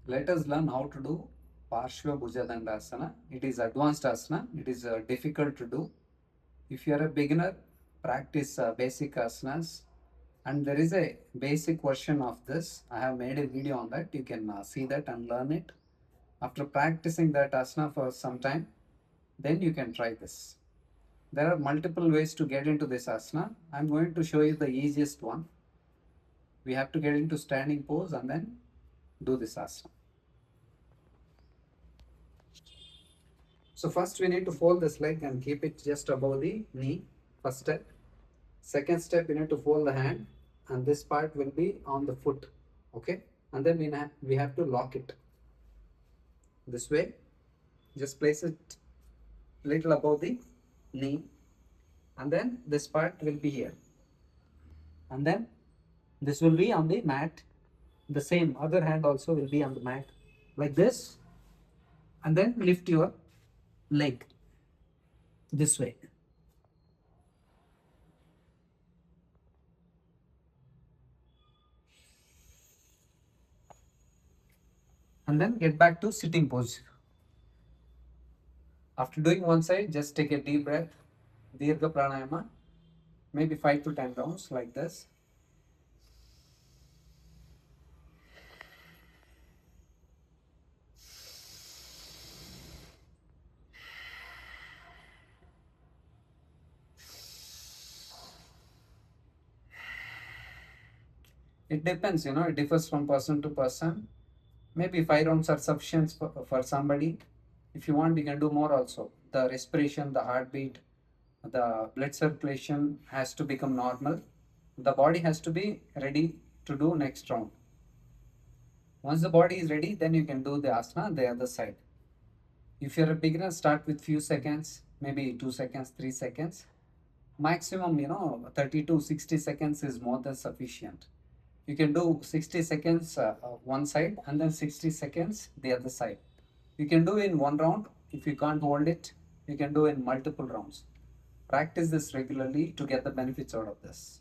Let us learn how to do Parshva Bhuja Dandasana. It is advanced asana. It is difficult to do. If you are a beginner, practice basic asanas. And there is a basic version of this. I have made a video on that. You can see that and learn it. After practicing that asana for some time, then you can try this. There are multiple ways to get into this asana. I'm going to show you the easiest one. We have to get into standing pose and then do this asana. So first we need to fold this leg and keep it just above the knee. First step. Second step, we need to fold the hand and this part will be on the foot. Okay. And then we have to lock it this way. Just place it little above the knee and then this part will be here. And then this will be on the mat. The same other hand also will be on the mat like this. And then lift your leg this way. And then get back to sitting pose. After doing one side, just take a deep breath, Dirgha Pranayama, maybe 5 to 10 rounds like this. It depends, it differs from person to person. Maybe 5 rounds are sufficient for somebody. If you want, you can do more also. The respiration, the heartbeat, the blood circulation has to become normal. The body has to be ready to do next round. Once the body is ready, then you can do the asana the other side. If you're a beginner, start with few seconds, maybe 2 seconds, 3 seconds. Maximum, 30 to 60 seconds is more than sufficient. You can do 60 seconds one side and then 60 seconds the other side. You can do in one round. If you can't hold it, you can do in multiple rounds. Practice this regularly to get the benefits out of this.